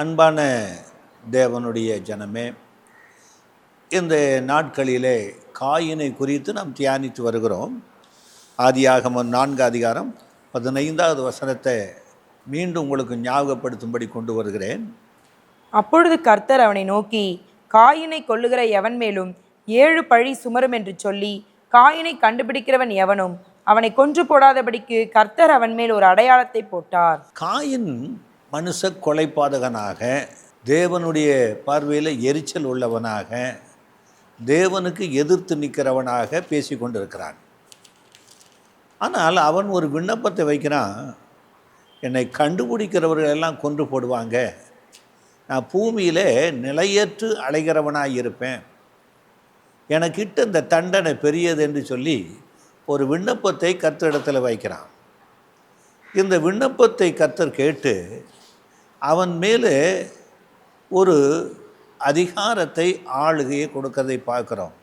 அன்பான தேவனுடைய ஜனமே, இந்த நாட்களிலே காயினை குறித்து நாம் தியானித்து வருகிறோம். ஆதியாகமம் 4 அதிகாரம் 15வது வசனத்தை மீண்டும் உங்களுக்கு ஞாபகப்படுத்தும்படி கொண்டு வருகிறேன். அப்பொழுது கர்த்தர் அவனை நோக்கி, காயினை கொல்லுகிற எவன் மேலும் 7 பழி சுமரும் என்று சொல்லி, காயினை கண்டுபிடிக்கிறவன் எவனும் அவனை கொன்று போடாதபடிக்கு கர்த்தர் அவன் மேல் ஒரு அடையாளத்தை போட்டார். காயின் மனுஷ கொலைபாதகனாக, தேவனுடைய பார்வையில் எரிச்சல் உள்ளவனாக, தேவனுக்கு எதிர்த்து நிற்கிறவனாக பேசி கொண்டிருக்கிறான். ஆனால் அவன் ஒரு விண்ணப்பத்தை வைக்கிறான், என்னை கண்டுபிடிக்கிறவர்கள் எல்லாம் கொன்று போடுவாங்க, நான் பூமியில் நிலையற்று அலைகிறவனாக இருப்பேன், எனக்கிட்ட இந்த தண்டனை பெரியது என்று சொல்லி ஒரு விண்ணப்பத்தை கர்த்தரிடத்தில் வைக்கிறான். இந்த விண்ணப்பத்தை கர்த்தர் கேட்டு அவன் மேலே ஒரு அதிகாரத்தை, ஆளுகையை கொடுக்கறதை பார்க்குறோம்.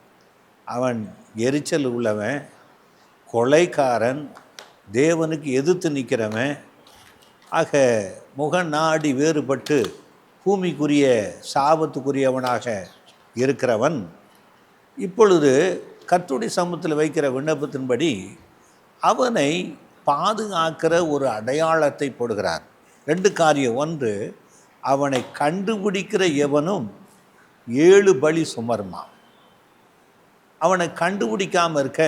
அவன் எரிச்சல் உள்ளவன், கொலைக்காரன், தேவனுக்கு எதிர்த்து நிற்கிறவன், ஆக முகநாடி வேறுபட்டு பூமிக்குரிய சாபத்துக்குரியவனாக இருக்கிறவன் இப்பொழுது கர்த்தருடைய சமூகத்தில் வைக்கிற விண்ணப்பத்தின்படி அவனை பாதுகாக்கிற ஒரு அடையாளத்தை போடுகிறார். 2 காரியம். ஒன்று, அவனை கண்டுபிடிக்கிற எவனும் 7 பலி சுமருமா. அவனை கண்டுபிடிக்காமல் இருக்க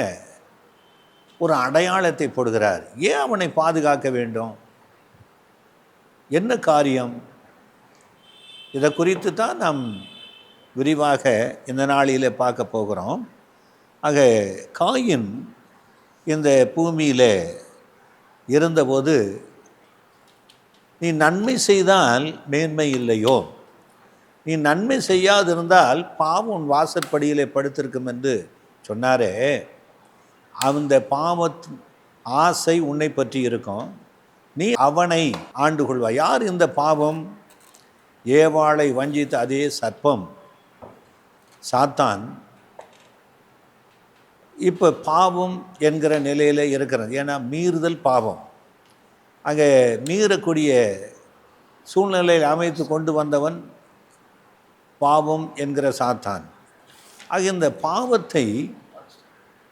ஒரு அடையாளத்தை போடுகிறார். ஏன் அவனை பாதுகாக்க வேண்டும்? என்ன காரியம்? இதை குறித்து தான் நாம் விரிவாக இந்த நாளில் பார்க்க போகிறோம். ஆக காயின் இந்த பூமியில் இருந்தபோது, நீ நன்மை செய்தால் மேன்மை இல்லையோ, நீ நன்மை செய்யாதிருந்தால் பாவம் உன் வாசற்படியிலே படுத்திருக்கும் என்று சொன்னாரே, அந்த பாவத்தின் ஆசை உன்னை பற்றி இருக்கும், நீ அவனை ஆண்டு கொள்வாய். யார் இந்த பாவம்? ஏவாளை வஞ்சித்த அதே சர்ப்பம், சாத்தான். இப்போ பாவம் என்கிற நிலையில் இருக்கிறது. ஏன்னா மீறுதல் பாவம். அங்கே மீறக்கூடிய சூழ்நிலையில் அமைத்து கொண்டு வந்தவன் பாவம் என்கிற சாத்தான். ஆக இந்த பாவத்தை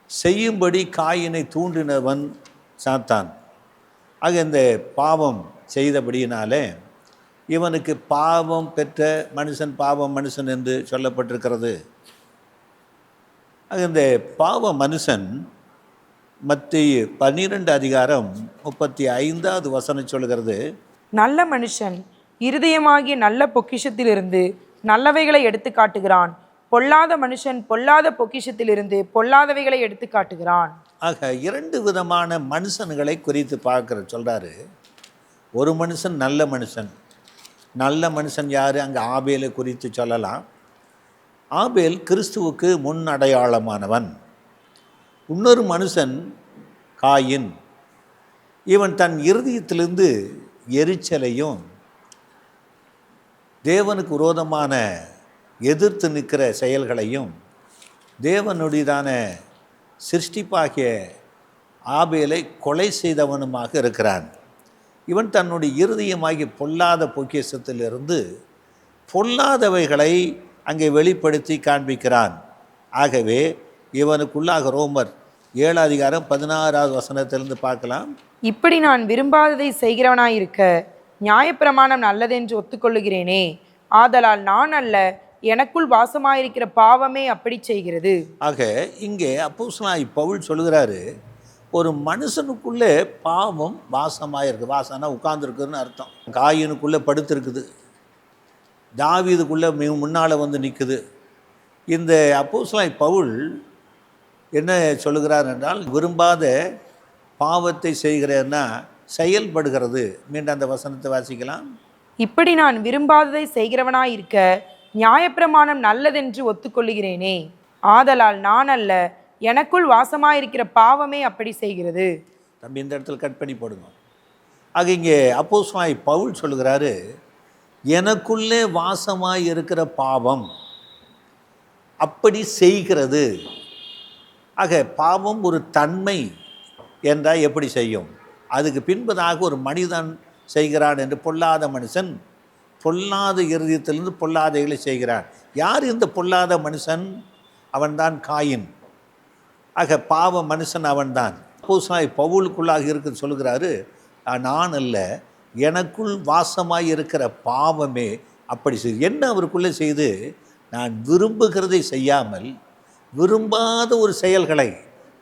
செய்யும்படி காயினை தூண்டினவன் சாத்தான். ஆக இந்த பாவம் செய்தபடியினாலே இவனுக்கு பாவம் பெற்ற மனுஷன், பாவம் மனுஷன் என்று சொல்லப்பட்டிருக்கிறது. ஆக இந்த பாவ மனுஷன் மத்தேயு 12 அதிகாரம் 35வது வசனம் சொல்கிறது, நல்ல மனுஷன் இருதயமாகிய நல்ல பொக்கிஷத்திலிருந்து நல்லவைகளை எடுத்து காட்டுகிறான், பொல்லாத மனுஷன் பொல்லாத பொக்கிஷத்திலிருந்து பொல்லாதவைகளை எடுத்து காட்டுகிறான். ஆக 2 விதமான மனுஷன்களை குறித்து சொல்கிறாரு. ஒரு மனுஷன் நல்ல மனுஷன். நல்ல மனுஷன் யார்? அங்கே ஆபேலை குறித்து சொல்லலாம். ஆபேல் கிறிஸ்துவுக்கு முன் அடையாளமானவன். இன்னொரு மனுஷன் காயின். இவன் தன் இருதயத்திலிருந்து எரிச்சலையும், தேவனுக்கு விரோதமான எதிர்த்து நிற்கிற செயல்களையும், தேவனுடையதான சிருஷ்டிப்பாகிய ஆபேலை கொலை செய்தவனுமாக இருக்கிறான். இவன் தன்னுடைய இருதயமாகிய பொல்லாத பொக்கிஷத்திலிருந்து பொல்லாதவைகளை அங்கே வெளிப்படுத்தி காண்பிக்கிறான். ஆகவே இவனுக்குள்ளாக ரோமர் 7 அதிகாரம் 16வது வசனத்திலிருந்து பார்க்கலாம். இப்படி நான் விரும்பாததை செய்கிறவனாயிருக்க நியாயப்பிரமாணம் நல்லதென்று ஒத்துக்கொள்ளுகிறேனே, ஆதலால் நான் அல்ல, எனக்குள் வாசமாயிருக்கிற பாவமே அப்படி செய்கிறது. ஆக இங்கே அப்போஸ்தலனாகிய பவுல் சொல்கிறாரு, ஒரு மனுஷனுக்குள்ளே பாவம் வாசமாயிருக்கு. வாசம்னா உட்கார்ந்துருக்குதுன்னு அர்த்தம். காயினுக்குள்ளே படுத்திருக்குது, தாவீதுக்குள்ளே முன்னால் வந்து நிற்குது. இந்த அப்போஸ்தலனாகிய பவுல் என்ன சொல்லுகிறார் என்றால், விரும்பாத பாவத்தை செய்கிறேன்னா செயல்படுகிறது. மீண்டும் அந்த வசனத்தை வாசிக்கலாம். இப்படி நான் விரும்பாததை செய்கிறவனாயிருக்க நியாயப்பிரமாணம் நல்லதென்று ஒத்துக்கொள்ளுகிறேனே, ஆதலால் நான் அல்ல, எனக்குள் வாசமாயிருக்கிற பாவமே அப்படி செய்கிறது. தம்பி இந்த இடத்துல கட் பண்ணி போடுங்க. ஆக இங்கே அப்போஸ்தலனாகிய பவுல் சொல்லுகிறாரு, எனக்குள்ளே வாசமாய் இருக்கிற பாவம் அப்படி செய்கிறது. ஆக பாவம் ஒரு தன்மை என்றால் எப்படி செய்யும்? அதுக்கு பின்பதாக ஒரு மனிதன் செய்கிறான் என்று, பொல்லாத மனுஷன் பொல்லாத இருதயத்திலிருந்து பொல்லாதைகளை செய்கிறான். யார் இந்த பொல்லாத மனுஷன்? அவன்தான் காயின். ஆக பாவ மனுஷன் அவன்தான். அப்போஸ்தலனாகிய பவுலுக்குள்ளாக இருக்குன்னு சொல்லுகிறாரு, நான் அல்ல, எனக்குள் வாசமாய் இருக்கிற பாவமே அப்படி செய்து. என்ன அவருக்குள்ளே செய்து? நான் விரும்புகிறதை செய்யாமல் விரும்பாத ஒரு செயல்களை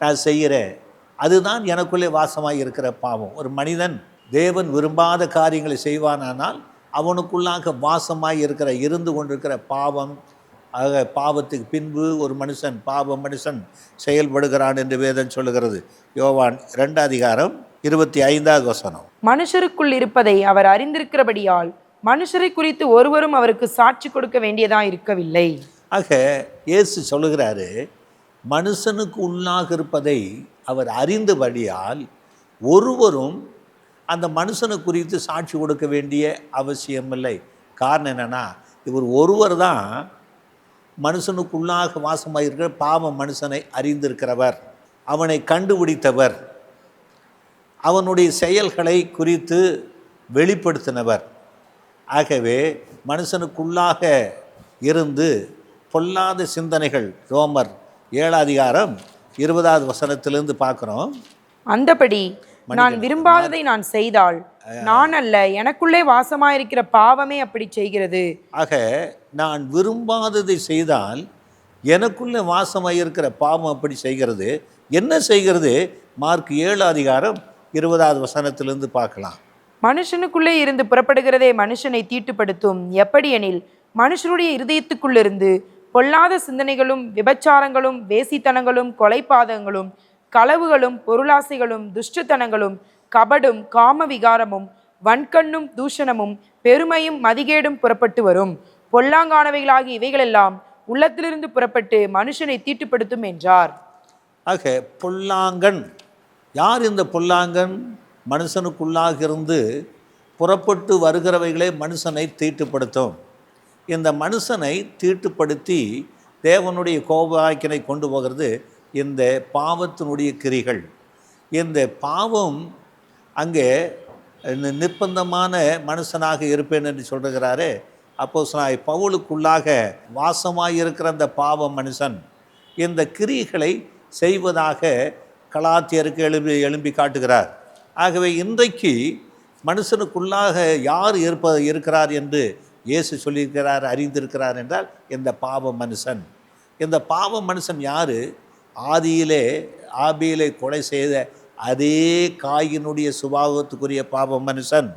நான் செய்கிறேன். அதுதான் எனக்குள்ளே வாசமாய் இருக்கிற பாவம். ஒரு மனிதன் தேவன் விரும்பாத காரியங்களை செய்வானானால் அவனுக்குள்ளாக வாசமாய் இருக்கிற இருந்து கொண்டிருக்கிற பாவம். ஆக பாவத்துக்கு பின்பு ஒரு மனுஷன் பாவ மனுஷன் செயல்படுகிறான் என்று வேதம் சொல்லுகிறது. யோவான் 2:25. மனுஷருக்குள் இருப்பதை அவர் அறிந்திருக்கிறபடியால் மனுஷரை குறித்து ஒருவரும் அவருக்கு சாட்சி கொடுக்க வேண்டியதா இருக்கவில்லை. ஆக இயேசு சொல்லுகிறாரு, மனுஷனுக்கு உள்ளாக இருப்பதை அவர் அறிந்தபடியால் ஒருவரும் அந்த மனுஷனை குறித்து சாட்சி கொடுக்க வேண்டிய அவசியமில்லை. காரணம் என்னென்னா, இவர் ஒருவர் தான் மனுஷனுக்குள்ளாக வாசமாக இருக்கிற பாவ மனுஷனை அறிந்திருக்கிறவர், அவனை கண்டுபிடித்தவர், அவனுடைய செயல்களை குறித்து வெளிப்படுத்தினவர். ஆகவே மனுஷனுக்குள்ளாக இருந்து பொல்லாத சிந்தனைகள், ரோமர் 7:20 பார்க்குறோம். அந்தபடி நான் விரும்பாததை நான் செய்தால் நான் அல்ல, எனக்குள்ளே வாசமாயிருக்கிற பாவமே அப்படி செய்கிறது. ஆக நான் விரும்பாததை செய்தால் எனக்குள்ளே வாசமாயிருக்கிற பாவம் அப்படி செய்கிறது. என்ன செய்கிறது? மார்க் 7:20 பார்க்கலாம். மனுஷனுக்குள்ளே இருந்து புறப்படுகிறதே மனுஷனை தீட்டுப்படுத்தும். எப்படியெனில் மனுஷனுடைய இருதயத்துக்குள்ளிருந்து பொல்லாத சிந்தனைகளும் விபச்சாரங்களும் வேசித்தனங்களும் கொலைபாதகங்களும் களவுகளும் பொருளாசைகளும் துஷ்டத்தனங்களும் கபடும் காம விகாரமும் வன்கண்ணும் தூஷணமும் பெருமையும் மதிகேடும் புறப்பட்டு வரும். பொல்லாங்கானவைகளாகிய இவைகளெல்லாம் உள்ளத்திலிருந்து புறப்பட்டு மனுஷனை தீட்டுப்படுத்தும் என்றார். ஆக பொல்லாங்கன் யார்? இந்த பொல்லாங்கன் மனுஷனுக்குள்ளாக இருந்து புறப்பட்டு வருகிறவைகளே மனுஷனை தீட்டுப்படுத்தும். இந்த மனுஷனை தீட்டுப்படுத்தி தேவனுடைய கோபாக்கினை கொண்டு போகிறது இந்த பாவத்தினுடைய கிரிகள். இந்த பாவம் அங்கே நிர்பந்தமான மனுஷனாக இருப்பேன் என்று சொல்கிறாரே அப்போஸ்தலனாகிய பவுலுக்குள்ளாக வாசமாக இருக்கிற அந்த பாவ மனுஷன் இந்த கிரிகளை செய்வதாக கலாத்தியருக்கு எழும்பி காட்டுகிறார். ஆகவே இன்றைக்கு மனுஷனுக்குள்ளாக யார் இருக்கிறார் என்று இயேசு சொல்லியிருக்கிறார், அறிந்திருக்கிறார் என்றால் இந்த பாவ மனுஷன். இந்த பாவ மனுஷன் யார்? ஆதியிலே ஆபியிலே கொலை செய்த அதே காயினுடைய சுபாவத்துக்குரிய பாவ மனுஷன்,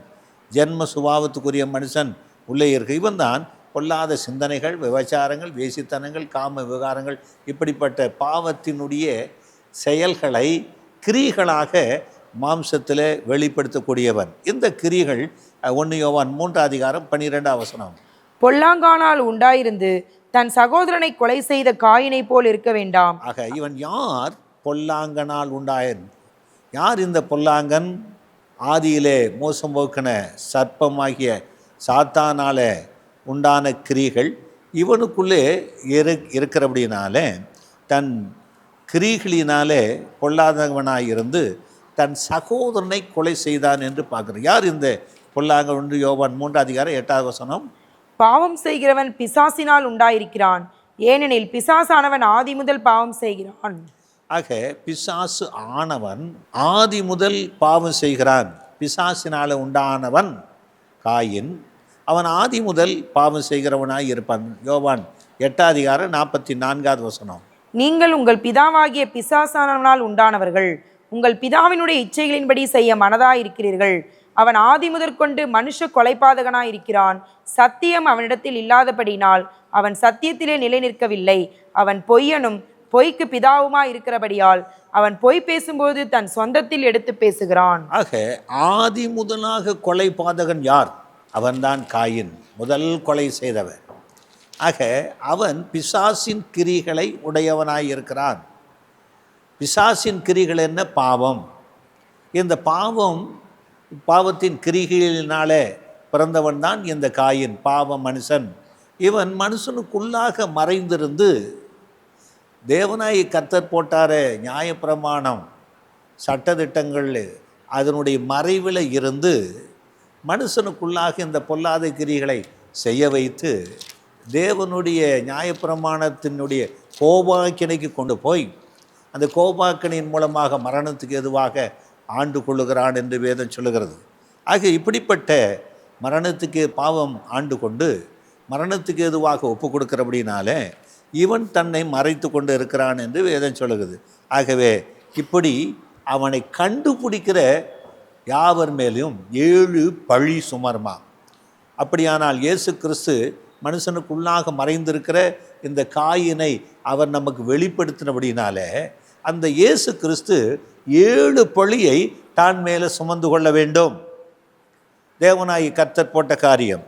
ஜென்ம சுபாவத்துக்குரிய மனுஷன் உள்ளே இருக்கு. இவன் தான் பொல்லாத சிந்தனைகள், விபச்சாரங்கள், வேசித்தனங்கள், காம விவகாரங்கள், இப்படிப்பட்ட பாவத்தினுடைய செயல்களை கிரிகளாக மாம்சத்தில் வெளிப்படுத்தக்கூடியவன். இந்த கிரிகள் 1 யோவான் 3:12. பொல்லாங்கானால் உண்டாயிருந்து தன் சகோதரனை கொலை செய்த காயினை போல் இருக்க வேண்டாம். ஆக இவன் யார்? பொல்லாங்கனால் உண்டாயன். யார் இந்த பொல்லாங்கன்? ஆதியிலே மோசம் போக்கின சர்ப்பமாகிய சாத்தானால உண்டான கிரிகள் இவனுக்குள்ளே இருக்கிறபடினால தன் கிரிகளினாலே பொல்லாதவனாயிருந்து தன் சகோதரனை கொலை செய்தான் என்று பார்க்குறோம். யார் இந்த பொல்லாங்க? 1 யோவான் 3:8. பாவம் செய்கிறவன் பிசாசினால் உண்டாயிருக்கிறான், ஏனெனில் பிசாசானவன் ஆதி முதல் பாவம் செய்கிறான். ஆக பிசாசு ஆனவன் ஆதி முதல் பாவம் செய்கிறான். பிசாசினால் உண்டானவன் காயின், அவன் ஆதி முதல் பாவம் செய்கிறவனாய் இருப்பான். யோவான் 8:44. நீங்கள் உங்கள் பிதாவாகிய பிசாசானவனால் உண்டானவர்கள், உங்கள் பிதாவினுடைய இச்சைகளின்படி செய்ய மனதாயிருக்கிறீர்கள். அவன் ஆதி முதற்கொண்டு மனுஷ கொலைபாதகனாயிருக்கிறான். சத்தியம் அவனிடத்தில் இல்லாதபடினால் அவன் சத்தியத்திலே நிலை நிற்கவில்லை. அவன் பொய்யனும் பொய்க்கு பிதாவுமாய் இருக்கிறபடியால் அவன் பொய் பேசும்போது தன் சொந்தத்தில் எடுத்து பேசுகிறான். ஆக ஆதி முதலாக கொலைபாதகன் யார்? அவன்தான் காயின், முதல் கொலை செய்தவன். ஆக அவன் பிசாசின் கிரிகளை உடையவனாய் இருக்கிறான். பிசாசின் கிரிகள் என்ன? பாவம். இந்த பாவத்தின் கிரிகளினாலே பிறந்தவன் தான் இந்த காயின், பாவ மனுஷன். இவன் மனுஷனுக்குள்ளாக மறைந்திருந்து தேவனாய் கர்த்தர் போட்டாரே நியாயப்பிரமாணம், சட்டதிட்டங்கள், அதனுடைய மறைவில் இருந்து மனுஷனுக்குள்ளாக இந்த பொல்லாத கிரிகளை செய்ய வைத்து தேவனுடைய நியாயப்பிரமாணத்தினுடைய கோபாக்கினைக்கு கொண்டு போய் அந்த கோபாக்கினையின் மூலமாக மரணத்துக்கு எதுவாக ஆண்டு கொள்ளுகிறான் என்று வேதம் சொல்லுகிறது. ஆக இப்படிப்பட்ட மரணத்துக்கு பாவம் ஆண்டு கொண்டு மரணத்துக்கு எதுவாக ஒப்பு கொடுக்கிறபடினாலே இவன் தன்னை மறைத்து கொண்டு இருக்கிறான் என்று வேதம் சொல்லுகிறது. ஆகவே இப்படி அவனை கண்டுபிடிக்கிற யாவர் மேலும் 7 பழி சுமருமா. அப்படியானால் இயேசு கிறிஸ்து மனுஷனுக்குள்ளாக மறைந்திருக்கிற இந்த காயினை அவர் நமக்கு வெளிப்படுத்தினபடினாலே அந்த இயேசு கிறிஸ்து 7 பழியை தான் மேலே சுமந்து கொள்ள வேண்டும். தேவனாகி கர்த்தர் போட்ட காரியம்.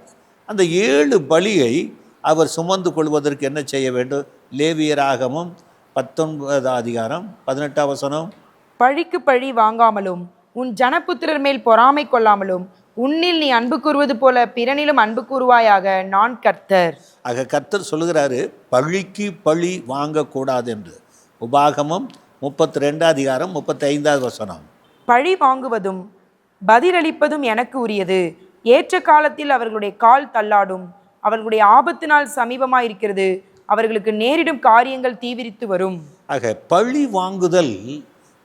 அந்த 7 பலியை அவர் சுமந்து கொள்வதற்கு என்ன செய்ய வேண்டும்? லேவியராகமம் 19 அதிகாரம் 18 வசனம். பழிக்கு பழி வாங்காமலும் உன் ஜனபுத்திரர் மேல் பொறாமை கொள்ளாமலும் உன்னில் நீ அன்பு கூறுவது போல பிறனிலும் அன்பு கூறுவாயாக, நான் கர்த்தர். ஆக கர்த்தர் சொல்லுகிறாரு, பழிக்கு பழி வாங்கக்கூடாது என்று. உபாகமம் 32 அதிகாரம் 35 வசனம். பழி வாங்குவதும் பதிலளிப்பதும் எனக்கு உரியது. ஏற்ற காலத்தில் அவர்களுடைய கால் தள்ளாடும். அவர்களுடைய ஆபத்து நாள் சமீபமாயிருக்கிறது. அவர்களுக்கு நேரிடும் காரியங்கள் தீவிரித்து வரும். ஆக பழி வாங்குதல்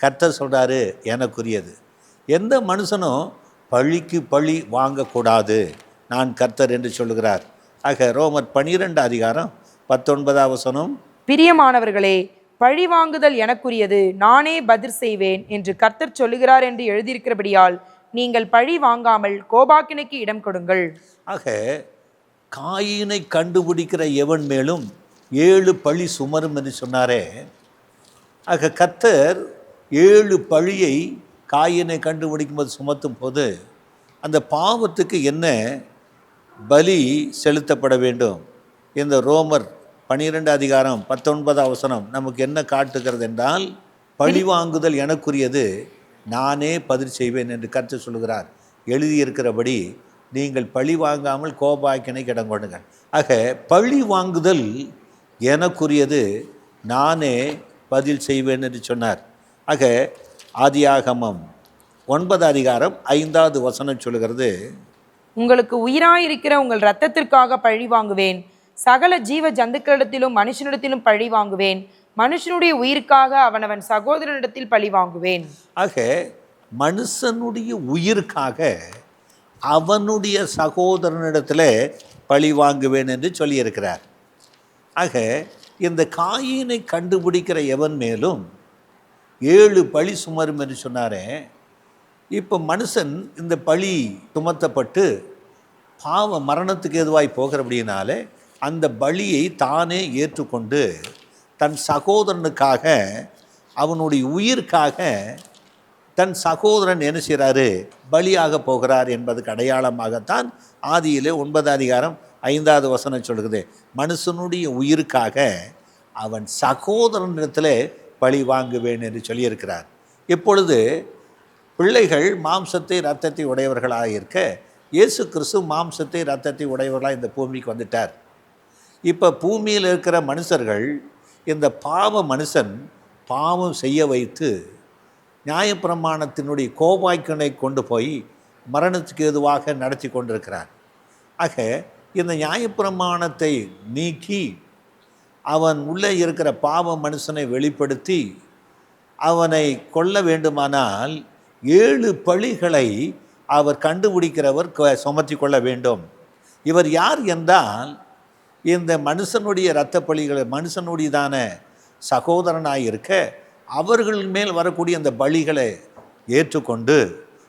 கர்த்தர் சொல்றாரு எனக்குரியது. எந்த மனுஷனும் பழிக்கு பழி வாங்கக்கூடாது, நான் கர்த்தர் என்று சொல்லுகிறார். ஆக ரோமர் 12 அதிகாரம் 19 வசனம். பிரியமானவர்களே, பழி வாங்குதல் எனக்குரியது, நானே பதில் செய்வேன் என்று கர்த்தர் சொல்லுகிறார் என்று எழுதியிருக்கிறபடியால் நீங்கள் பழி வாங்காமல் கோபாக்கினைக்கு இடம் கொடுங்கள். ஆக காயினை கண்டுபிடிக்கிற எவன் மேலும் 7 பழி சுமரும் என்று சொன்னாரே. ஆக கர்த்தர் 7 பழியை காயினை கண்டுபிடிக்கும் போது சுமத்தும் போது அந்த பாவத்துக்கு என்ன பலி செலுத்தப்பட வேண்டும்? இந்த ரோமர் 12 அதிகாரம் 19 வசனம் நமக்கு என்ன காட்டுகிறது என்றால், பழி வாங்குதல் எனக்குரியது, நானே பதில் செய்வேன் என்று கர்த்தர் சொல்லுகிறார். எழுதியிருக்கிறபடி நீங்கள் பழி வாங்காமல் கோபாக்கினைக்கு இடம் கொடுங்கள். ஆக பழி வாங்குதல் எனக்குரியது, நானே பதில் செய்வேன் என்று சொன்னார். ஆக ஆதியாகமம் 9 அதிகாரம் 5 வசனம் சொல்லுகிறது, உங்களுக்கு உயிராயிருக்கிற உங்கள் இரத்தத்திற்காக பழி வாங்குவேன். சகல ஜீவ ஜந்துக்களிடத்திலும் மனுஷனிடத்திலும் பழி வாங்குவேன். மனுஷனுடைய உயிருக்காக அவனவன் சகோதரனிடத்தில் பழி வாங்குவேன். ஆக மனுஷனுடைய உயிருக்காக அவனுடைய சகோதரனிடத்தில் பழி வாங்குவேன் என்று சொல்லியிருக்கிறார். ஆக இந்த காயினை கண்டுபிடிக்கிற எவன் மேலும் 7 பழி சுமரும் என்று சொன்னாரே. இப்போ மனுஷன் இந்த பழி சுமத்தப்பட்டு பாவ மரணத்துக்கு எதுவாய் போகிறபடினாலே அந்த பலியை தானே ஏற்றுக்கொண்டு தன் சகோதரனுக்காக அவனுடைய உயிருக்காக தன் சகோதரன் என்ன செய்கிறாரு? பலியாக போகிறார் என்பதுக்கு அடையாளமாகத்தான் ஆதியிலே 9 அதிகாரம் 5 வசனம் சொல்லுகிறது. மனுஷனுடைய உயிருக்காக அவன் சகோதரனிடத்தில் பழி வாங்குவேன் என்று சொல்லியிருக்கிறார். இப்பொழுது பிள்ளைகள் மாம்சத்தை இரத்தத்தை உடையவர்களாக இருக்க, இயேசு கிறிஸ்து மாம்சத்தை இரத்தத்தை உடையவர்களாக இந்த பூமிக்கு வந்துட்டார். இப்போ பூமியில் இருக்கிற மனுஷர்கள் இந்த பாவ மனுஷன் பாவம் செய்ய வைத்து நியாயப்பிரமாணத்தினுடைய கோபாக்கினை கொண்டு போய் மரணத்துக்கு ஏதுவாக நடத்தி கொண்டிருக்கிறார். ஆக இந்த நியாயப்பிரமாணத்தை நீக்கி அவன் உள்ளே இருக்கிற பாவ மனுஷனை வெளிப்படுத்தி அவனை கொல்ல வேண்டுமானால் 7 பழிகளை அவர் கண்டுபிடிக்கிறவர் சுமத்தி கொள்ள வேண்டும். இவர் யார் என்றால், இந்த மனுஷனுடைய இரத்த பலிகளை மனுஷனுடையதான சகோதரனாக இருக்க அவர்கள் மேல் வரக்கூடிய அந்த பலிகளை ஏற்றுக்கொண்டு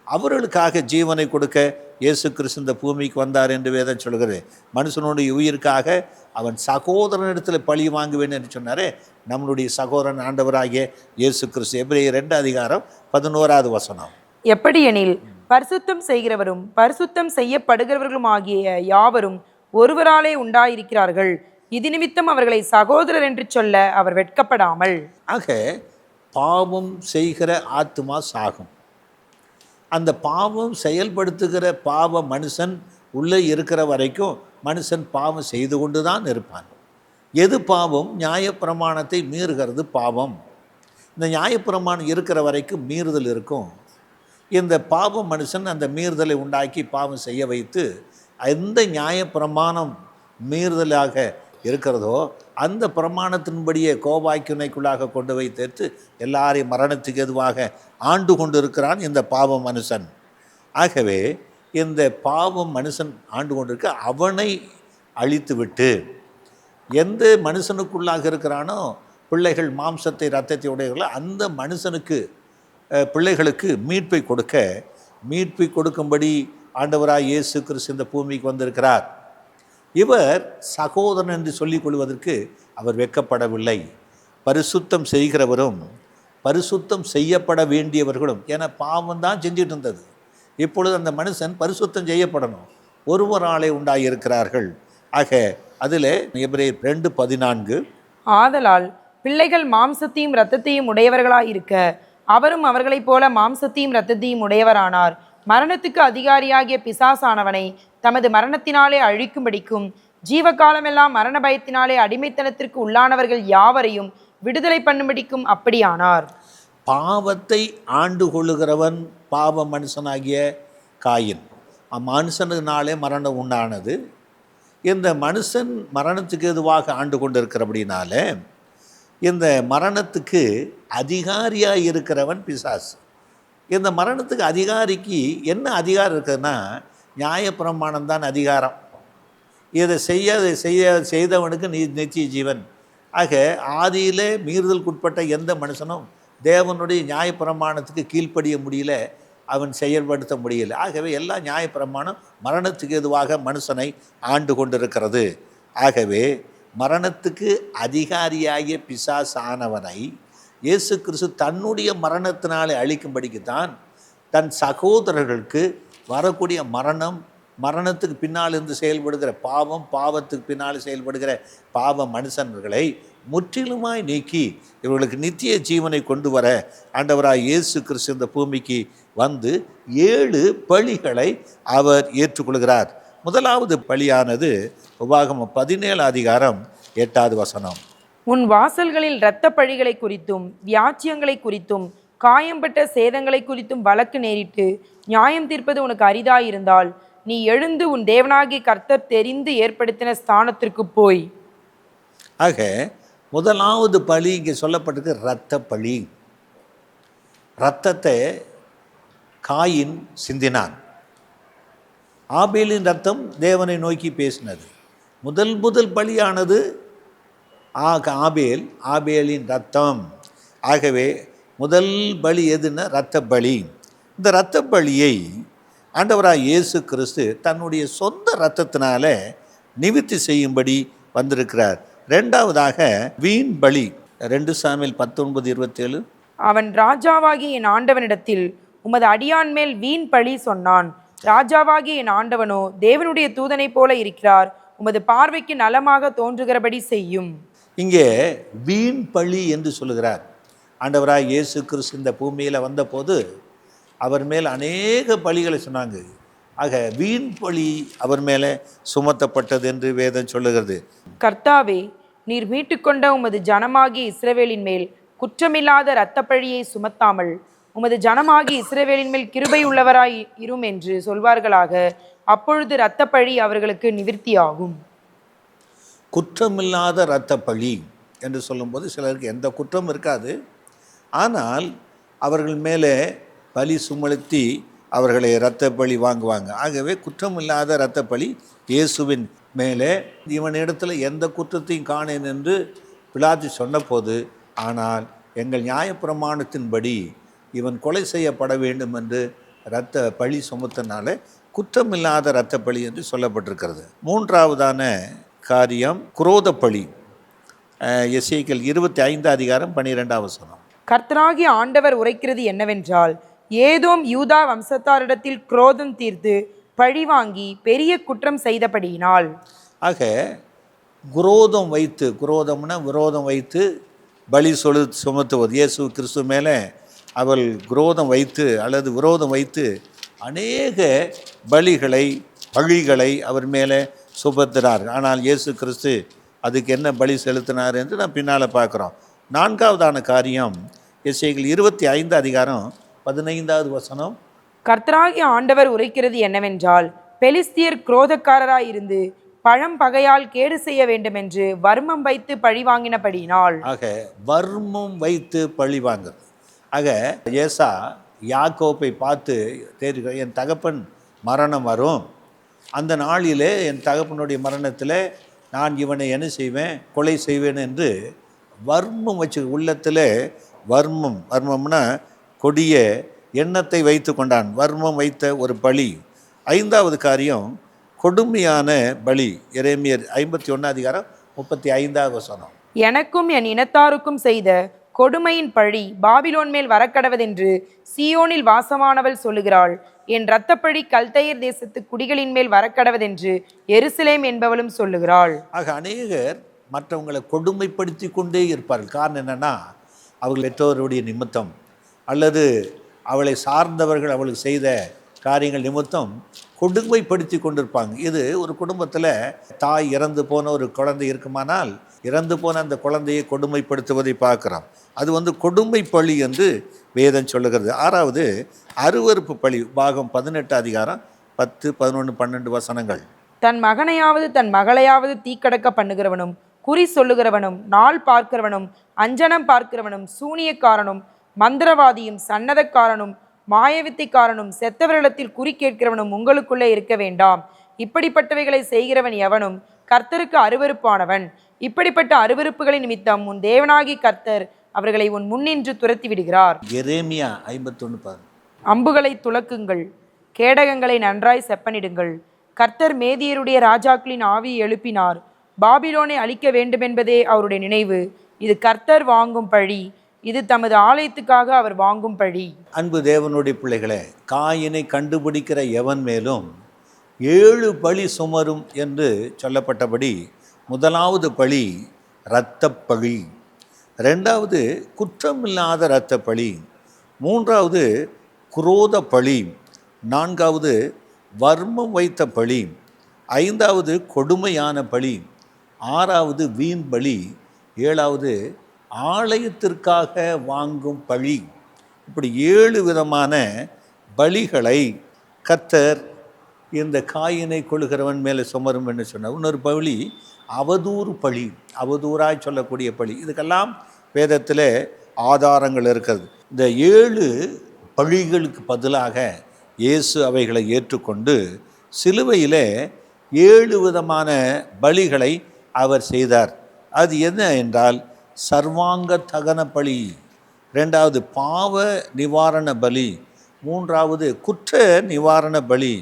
அவர்களுக்காக ஜீவனை கொடுக்க இயேசு கிறிஸ்து இந்த பூமிக்கு வந்தார் என்று வேதம் சொல்கிறது. மனுஷனுடைய உயிருக்காக அவன் சகோதரனிடத்தில் பழி வாங்குவேன் என்று சொன்னாரே, நம்மளுடைய சகோதரன் ஆண்டவராகிய இயேசு கிறிஸ்து. எபிரேயர் 2 அதிகாரம் 11 வசனம். எப்படியெனில் பரிசுத்தம் செய்கிறவரும் பரிசுத்தம் செய்யப்படுகிறவர்களும் ஆகிய யாவரும் ஒருவராலே உண்டாயிருக்கிறார்கள். இது நிமித்தம் அவர்களை சகோதரர் என்று சொல்ல அவர் வெட்கப்படாமல். ஆக பாவம் செய்கிற ஆத்துமா சாகும். அந்த பாவம் செயல்படுத்துகிற பாவ மனுஷன் உள்ளே இருக்கிற வரைக்கும் மனுஷன் பாவம் செய்து கொண்டு தான் இருப்பான். எது பாவம்? நியாயப்பிரமாணத்தை மீறுகிறது பாவம். இந்த நியாயப்பிரமாணம் இருக்கிற வரைக்கும் மீறுதல் இருக்கும். இந்த பாவ மனுஷன் அந்த மீறுதலை உண்டாக்கி பாவம் செய்ய வைத்து எந்த நியாயப்பிரமாணம் மீறுதலாக இருக்கிறதோ அந்த பிரமாணத்தின்படியே கோபாக்கினைக்குள்ளாக கொண்டு போய் சேர்த்து எல்லாரையும் மரணத்துக்கு எதுவாக ஆண்டு கொண்டு இருக்கிறான் இந்த பாவ மனுஷன். ஆகவே இந்த பாவம் மனுஷன் ஆண்டு கொண்டிருக்க அவனை அழித்து விட்டு எந்த மனுஷனுக்குள்ளாக இருக்கிறானோ பிள்ளைகள் மாம்சத்தை இரத்தத்தை உடையவர்கள் அந்த மனுஷனுக்கு பிள்ளைகளுக்கு மீட்பை கொடுக்கும்படி ஆண்டவராய் இயேசு கிறிஸ்து இந்த பூமிக்கு வந்திருக்கிறார். இவர் சகோதரன் என்று சொல்லிக் கொள்வதற்கு அவர் வெட்கப்படவில்லை. பரிசுத்தம் செய்கிறவரும் பரிசுத்தம் செய்யப்பட வேண்டியவர்களும், ஏன்னா பாவம் தான் செஞ்சிட்டு இருந்தது. இப்பொழுது அந்த மனுஷன் பரிசுத்தம் செய்யப்படணும். ஒருவராலே உண்டாயிருக்கிறார்கள். ஆக அதில் எபிரேயர் 2:14, ஆதலால் பிள்ளைகள் மாம்சத்தையும் இரத்தத்தையும் உடையவர்களாயிருக்க அவரும் அவர்களைப் போல மாம்சத்தையும் இரத்தத்தையும் உடையவரானார். மரணத்துக்கு அதிகாரியாகிய பிசாசானவனை தமது மரணத்தினாலே அழிக்கும்படிக்கும் ஜீவகாலமெல்லாம் மரண பயத்தினாலே அடிமைத்தனத்திற்கு உள்ளானவர்கள் யாவரையும் விடுதலை பண்ணும்படிக்கும் அப்படியானார். பாவத்தை ஆண்டு கொள்ளுகிறவன் பாவ மனுஷனாகிய காயின். மனுஷனாலே மரணம் உண்டானது. இந்த மனுஷன் மரணத்துக்கு எதுவாக ஆண்டு கொண்டிருக்கிறபடினால இந்த மரணத்துக்கு அதிகாரியாக இருக்கிறவன் பிசாசு. இந்த மரணத்துக்கு அதிகாரிக்கு என்ன அதிகாரம் இருக்குதுன்னா நியாயப்பிரமாணம் தான் அதிகாரம். இதை செய்தவனுக்கு நித்திய ஜீவன். ஆக ஆதியிலே மீறுதலுக்குட்பட்ட எந்த மனுஷனும் தேவனுடைய நியாயப்பிரமாணத்துக்கு கீழ்ப்படிய முடியல, அவன் செயல்படுத்த முடியல. ஆகவே எல்லா நியாயப்பிரமாணம் மரணத்துக்கு எதுவாக மனுஷனை ஆண்டு கொண்டிருக்கிறது. ஆகவே மரணத்துக்கு அதிகாரியாகிய பிசாசானவனை இயேசு கிறிஸ்து தன்னுடைய மரணத்தினாலே அழிக்கும்படிக்கு தான் தன் சகோதரர்களுக்கு வரக்கூடிய மரணத்துக்கு பின்னால் இருந்து செயல்படுகிற பாவத்துக்கு பின்னால் செயல்படுகிற பாவ மனுஷன்களை முற்றிலுமாய் நீக்கி இவர்களுக்கு நித்திய ஜீவனை கொண்டு வர ஆண்டவராய் இயேசு கிறிஸ்து இந்த பூமிக்கு வந்து 7 பலிகளை அவர் ஏற்றுக்கொள்கிறார். முதலாவது பலியானது உபாகமம் 17:8. உன் வாசல்களில் இரத்த பழிகளை குறித்தும் வியாச்சியங்களை குறித்தும் காயம்பட்ட சேதங்களை குறித்தும் வழக்கு நேரிட்டு நியாயம் தீர்ப்பது உனக்கு அரிதாயிருந்தால் நீ எழுந்து உன் தேவனாகிய கர்த்தர் தெரிந்து ஏற்படுத்தின ஸ்தானத்திற்கு போய். ஆக முதலாவது பலி இங்கே சொல்லப்பட்டிருக்கு இரத்த பலி. இரத்தத்தை காயின் சிந்தினான். ஆபேலின் ரத்தம் தேவனை நோக்கி பேசினது. முதல் பலியானது ஆபேலின் ரத்தம். ஆகவே முதல் பலி எதுன்னா இரத்த பலி. இந்த இரத்த பலியை ஆண்டவராய் இயேசு கிறிஸ்து தன்னுடைய சொந்த இரத்தத்தினால நிவிர்த்தி செய்யும்படி வந்திருக்கிறார். இரண்டாவதாக வீண் பலி. 2 சாமுவேல் 19:27. அவன் ராஜாவாகி என் ஆண்டவனிடத்தில் உமது அடியான் மேல் வீண் பழி சொன்னான். ராஜாவாகி என் ஆண்டவனோ தேவனுடைய தூதனை போல இருக்கிறார். உமது பார்வைக்கு நலமாக தோன்றுகிறபடி செய்யும். இங்கே வீண் பழி என்று சொல்லுகிறார். ஆண்டவராய் இயேசு கிறிஸ்து இந்த பூமியில் வந்தபோது அவர் மேல் அநேக பழிகளை சொன்னாங்க. ஆக வீண் பழி அவர் மேலே சுமத்தப்பட்டது என்று வேதம் சொல்லுகிறது. கர்த்தாவே, நீர் மீட்டுக்கொண்ட உமது ஜனமாகி இஸ்ரவேலின் மேல் குற்றமில்லாத இரத்த பழியை சுமத்தாமல் உமது ஜனமாகி இஸ்ரவேலின் மேல் கிருபை உள்ளவராய் இரும் என்று சொல்வார்களாக. அப்பொழுது இரத்த பழி அவர்களுக்கு நிவிர்த்தியாகும். குற்றமில்லாத இரத்த பழி என்று சொல்லும்போது சிலருக்கு எந்த குற்றம் இருக்காது. ஆனால் அவர்கள் மேலே பழி சுமத்தி அவர்களை இரத்த பழி வாங்குவாங்க. ஆகவே குற்றமில்லாத இரத்த பழி இயேசுவின் மேலே இவனிடத்தில் எந்த குற்றத்தையும் காணேன் என்று பிலாத்து சொன்னபோது, ஆனால் எங்கள் நியாயப்பிரமாணத்தின்படி இவன் கொலை செய்யப்பட வேண்டும் என்று இரத்த பழி சுமத்தினால குற்றமில்லாத இரத்த பழி என்று சொல்லப்பட்டிருக்கிறது. மூன்றாவதான காரியம் குரோத பழி. எசேக்கியேல் 25:12. கர்த்தராகிய ஆண்டவர் உரைக்கிறது என்னவென்றால், ஏதோம் யூதா வம்சத்தாரிடத்தில் குரோதம் தீர்த்து பழி வாங்கி பெரிய குற்றம் செய்தபடியினால். ஆக குரோதம் வைத்து பலி சுமத்துவது. இயேசு கிறிஸ்து மேலே அவள் குரோதம் வைத்து அல்லது விரோதம் வைத்து அநேக பழிகளை அவர் மேலே சுமத்தினார். ஆனால் இயேசு கிறிஸ்து அதுக்கு என்ன பலி செலுத்தினார் என்று நான் பின்னால் பார்க்குறோம். நான்காவதான காரியம் எசேக்கியேல் 25:15. கர்த்தராகிய ஆண்டவர் உரைக்கிறது என்னவென்றால், பெலிஸ்தியர் குரோதக்காரராயிருந்து பழம் பகையால் கேடு செய்ய வேண்டுமென்று வர்மம் வைத்து பழிவாங்கினபடியினால். ஆக வர்மம் வைத்து பழி வாங்குறது. ஆக ஏசா யாக்கோப்பை பார்த்து தெரிவிக்க, என் தகப்பன் மரணம் வரும், அந்த நாளிலே என் தகப்பனுடைய மரணத்தில் நான் இவனை என்ன செய்வேன், கொலை செய்வேன் என்று வர்மம் வச்சு உள்ளத்தில் வர்மம்னா கொடிய எண்ணத்தை வைத்து கொண்டான். வர்மம் வைத்த ஒரு பலி. 5வது காரியம் கொடுமையான பலி. எரேமியர் 51:35. எனக்கும் என் இனத்தாருக்கும் செய்த கொடுமையின் பழி பாபிலோன் மேல் வரக்கடவதென்று சீயோனில் வாசமானவள் சொல்லுகிறாள். என் இரத்தப்பழி கல்தையர் தேசத்து குடிகளின் மேல் வரக்கடவதென்று எருசலேம் என்பவளும் சொல்லுகிறாள். ஆக அநேகர் மற்றவங்களை கொடுமைப்படுத்தி கொண்டே இருப்பார்கள். காரணம் என்னென்னா, அவர்கள் பெற்றோருடைய நிமித்தம் அல்லது அவளை சார்ந்தவர்கள் அவளுக்கு செய்த காரியங்கள் நிமித்தம் கொடுமைப்படுத்தி கொண்டிருப்பாங்க. இது ஒரு குடும்பத்தில் தாய் இறந்து போன ஒரு குழந்தை இருக்குமானால், இறந்து போன அந்த குழந்தையை கொடுமைப்படுத்துவதை பார்க்குறோம். அது கொடுமை பழி என்று வேதம் சொல்லுகிறது. 6வது அருவருப்பு பழி. பாகம் 18 10, 11, 12 தன் மகனையாவது தன் மகளையாவது தீக்கடக்க பண்ணுகிறவனும், குறி சொல்லுகிறவனும், நாள் பார்க்கிறவனும், அஞ்சனம் பார்க்கிறவனும், சூனியக்காரனும், மந்திரவாதியும், சன்னதக்காரனும், மாயவித்தைக்காரனும், செத்தவர்களிடத்தில் குறி கேட்கிறவனும் உங்களுக்குள்ளே இருக்க வேண்டாம். இப்படிப்பட்டவைகளை செய்கிறவன் எவனும் கர்த்தருக்கு அருவருப்பானவன். இப்படிப்பட்ட அருவருப்புகளின் நிமித்தம் உன் தேவனாகி கர்த்தர் அவர்களை உன் முன்னின்று துரத்தி விடுகிறார். எரேமியா 51:10. அம்புகளை துலக்குங்கள், கேடகங்களை நன்றாய் செப்பனிடுங்கள். கர்த்தர் மேதியருடைய ராஜாக்களின் ஆவியை எழுப்பினார். பாபிலோனை அழிக்க வேண்டுமென்பதே அவருடைய நினைவு. இது கர்த்தர் வாங்கும் பழி, இது தமது ஆலயத்துக்காக அவர் வாங்கும் பழி. அன்பு தேவனுடைய பிள்ளைகளே, காயினை கண்டுபிடிக்கிற எவன் மேலும் 7 பழி சுமரும் என்று சொல்லப்பட்டபடி, 1வது பழி இரத்தப்பழி, 2வது குற்றமில்லாத இரத்தப்பழி, 3வது குரோத பழி, 4வது வர்மம் வைத்த பழி, 5வது கொடுமையான பழி, 6வது வீண் பலி, 7வது ஆலயத்திற்காக வாங்கும் பழி. இப்படி 7 விதமான பலிகளை கர்த்தர் இந்த காயினை கொள்கிறவன் மேலே சுமரும் என்று சொன்னார். இன்னொரு பழி அவதூறு பழி, அவதூறாய் சொல்லக்கூடிய பழி. இதுக்கெல்லாம் வேதத்தில் ஆதாரங்கள் இருக்கிறது. இந்த 7 பழிகளுக்கு பதிலாக இயேசு அவைகளை ஏற்றுக்கொண்டு சிலுவையில் 7 விதமான பலிகளை அவர் செய்தார். அது என்ன என்றால், சர்வாங்க தகன பலி, 2வது பாவ நிவாரண பலி, 3வது குற்ற நிவாரண பலி,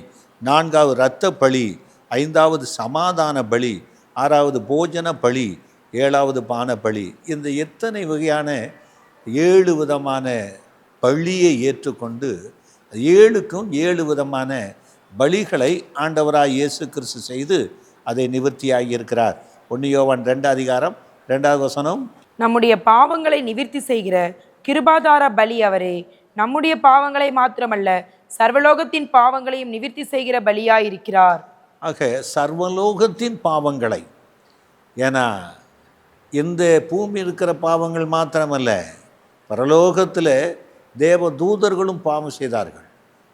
4வது இரத்த பலி, 5வது சமாதான பலி, 6வது போஜன பலி, 7வது பான பலி. இந்த எத்தனை வகையான 7 விதமான பழியை ஏற்றுக்கொண்டு 7க்கும் 7 விதமான பலிகளை ஆண்டவராய் இயேசு கிறிஸ்து செய்து அதை நிவர்த்தியாகி இருக்கிறார். 1 யோவான் 2:2 நம்முடைய பாவங்களை நிவர்த்தி செய்கிற கிருபாதார பலி அவரே. நம்முடைய பாவங்களை மாத்திரமல்ல, சர்வலோகத்தின் பாவங்களையும் நிவர்த்தி செய்கிற பலியாயிருக்கிறார். ஆக சர்வலோகத்தின் பாவங்களை, ஏன்னா இந்த பூமி இருக்கிற பாவங்கள் மாத்திரமல்ல, பரலோகத்தில் தேவ தூதர்களும் பாவம் செய்தார்கள்,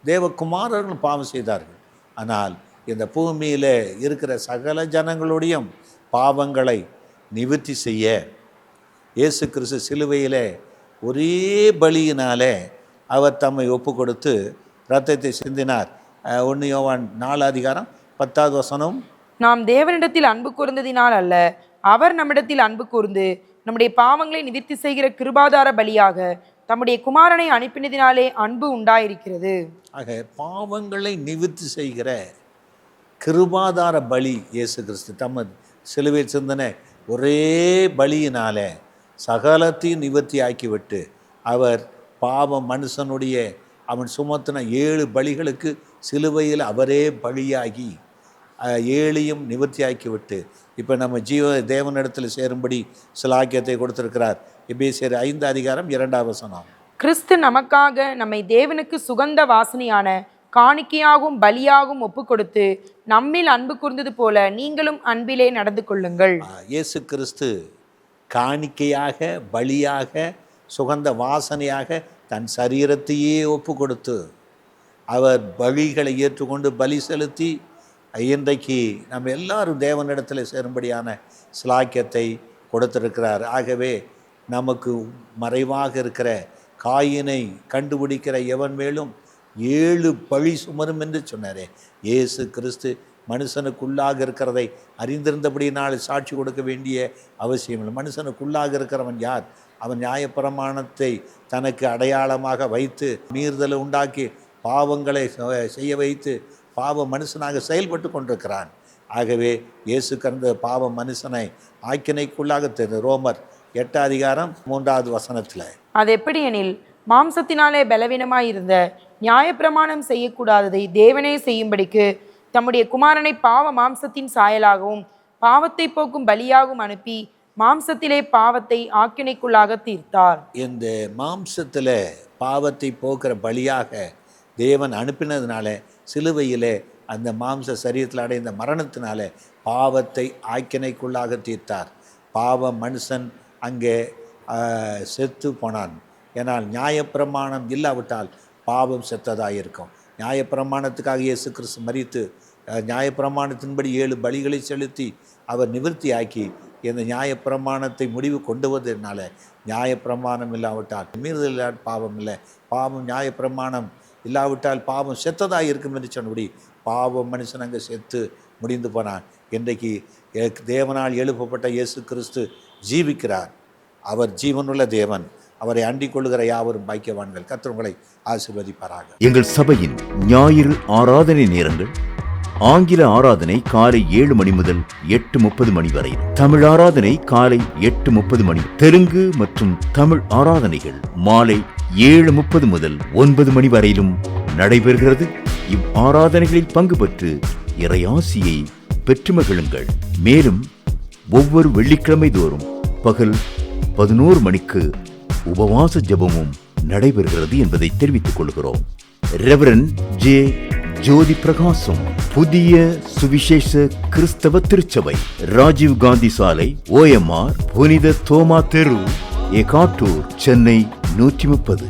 தேவகுமாரர்களும் பாவம் செய்தார்கள். ஆனால் இந்த பூமியில் இருக்கிற சகல ஜனங்களுடைய பாவங்களை நிவர்த்தி செய்ய இயேசு கிறிஸ்து சிலுவையில் ஒரே பலியினாலே அவர் தம்மை ஒப்பு கொடுத்து இரத்தத்தை சிந்தினார். 1 யோவான் 4:10. நாம் தேவனிடத்தில் அன்பு கூர்ந்ததினால் அல்ல, அவர் நம்மிடத்தில் அன்பு கூர்ந்து நம்முடைய பாவங்களை நிவர்த்தி செய்கிற கிருபாதார பலியாக தம்முடைய குமாரனை அனுப்பினதினாலே அன்பு உண்டாயிருக்கிறது. ஆக பாவங்களை நிவர்த்தி செய்கிற கிருபாதார பலி இயேசு கிறிஸ்து தமது சிலுவையில் சிந்தனை ஒரே பலியினாலே சகலத்தையும் நிவர்த்தி ஆக்கிவிட்டு, அவர் பாவம் மனுஷனுடைய அவன் சுமத்தின 7 பலிகளுக்கு சிலுவையில் அவரே பலியாகி 7ஐயும் நிவர்த்தி ஆக்கிவிட்டு இப்போ நம்ம தேவனிடத்தில் சேரும்படி சிலாக்கியத்தை கொடுத்திருக்கிறார். எபேசியர் 5:2. கிறிஸ்து நமக்காக நம்மை தேவனுக்கு சுகந்த வாசனையான காணிக்கையாகவும் பலியாகவும் ஒப்பு கொடுத்து நம்மில் அன்பு கூர்ந்தது போல நீங்களும் அன்பிலே நடந்து கொள்ளுங்கள். இயேசு கிறிஸ்து காணிக்கையாக, பலியாக, சுகந்த வாசனையாக தன் சரீரத்தையே ஒப்பு கொடுத்து அவர் பலிகளை ஏற்றுக்கொண்டு பலி செலுத்தி இன்றைக்கு நம்ம எல்லாரும் தேவனிடத்தில் சேரும்படியான சிலாக்கியத்தை கொடுத்திருக்கிறார். ஆகவே நமக்கு மறைவாக இருக்கிற காயினை கண்டுபிடிக்கிற எவன் மேலும் 7 பழி சுமரும் என்று சொன்னாரே. இயேசு கிறிஸ்து மனுஷனுக்குள்ளாக இருக்கிறதை அறிந்திருந்தபடியினால் சாட்சி கொடுக்க வேண்டிய அவசியம் இல்லை. மனுஷனுக்குள்ளாக இருக்கிறவன் யார்? அவன் நியாயப்பிரமாணத்தை தனக்கு அடையாளமாக வைத்து மீறுதலை உண்டாக்கி பாவங்களை செய்ய வைத்து பாவ மனுஷனாக செயல்பட்டு கொண்டிருக்கிறான். ஆகவே இயேசு கந்த பாவ மனுஷனை ஆக்கினைக்குள்ளாக ரோமர் 8:3 அது எப்படி எனில், மாம்சத்தினாலே பலவீனமாயிருந்த நியாயப்பிரமாணம் செய்யக்கூடாததை தேவனே செய்யும்படிக்கு தம்முடைய குமாரனை பாவ மாம்சத்தின் சாயலாகவும் பாவத்தை போக்கும் பலியாகவும் அனுப்பி மாம்சத்திலே பாவத்தை ஆக்கினைக்குள்ளாக தீர்த்தார். இந்த மாம்சத்தில் பாவத்தை போக்குற பலியாக தேவன் அனுப்பினதுனால சிலுவையிலே அந்த மாம்ச சரீரத்தில் அடைந்த மரணத்தினால பாவத்தை ஆக்கினைக்குள்ளாக தீர்த்தார். பாவ மனுஷன் அங்கே செத்து போனான். ஏன்னால் நியாயப்பிரமாணம் இல்லாவிட்டால் பாவம் செத்ததாக இருக்கும். நியாயப்பிரமாணத்துக்காக இயேசு கிறிஸ்து மரித்து நியாயப்பிரமாணத்தின்படி 7 பலிகளை செலுத்தி அவர் நிவர்த்தி ஆக்கி இந்த நியாயப்பிரமாணத்தை முடிவு கொண்டு வந்ததுனால நியாயப்பிரமாணம் இல்லாவிட்டால் மீறுதல் பாவம் இல்லை. பாவம் நியாயப்பிரமாணம் இல்லாவிட்டால் பாவம் செத்ததாக இருக்கும் என்று சொன்னபடி பாவம் மனுஷன் அங்கே செத்து முடிந்து போனான். இன்றைக்கு தேவனால் எழுப்பப்பட்ட இயேசு கிறிஸ்து ஜீவிக்கிறார். அவர் ஜீவனுள்ள தேவன். அவரை அண்டிக் கொள்ளுகிற யாவரும் பாக்கியவான்கள். கர்த்தர் உங்களை ஆசீர்வதிப்பாராக. எங்கள் சபையின் ஞாயிறு ஆராதனை நேரங்கள்: ஆங்கில ஆராதனை காலை 7 மணி முதல் 8:30 மணி வரை, தமிழ் ஆராதனை காலை 8:30 மணி, தெலுங்கு மற்றும் தமிழ் ஆராதனைகள் மாலை 7:30 முதல் 9 மணி வரையிலும் நடைபெறுகிறது. இவ் ஆராதனைகளில் பங்கு பெற்று இறையாசியை பெற்று மகிழுங்கள். மேலும் ஒவ்வொரு வெள்ளிக்கிழமை தோறும் பகல் 11 மணிக்கு உபவாச ஜெபமும் நடைபெறுகிறது என்பதை தெரிவித்துக் கொள்கிறோம். Reverend J. ஜோதி பிரகாசம், புதிய சுவிசேஷ கிறிஸ்தவ திருச்சபை, ராஜீவ் காந்தி சாலை, OMR, புனித தோமா தெரு, எகாட்டூர், சென்னை 130.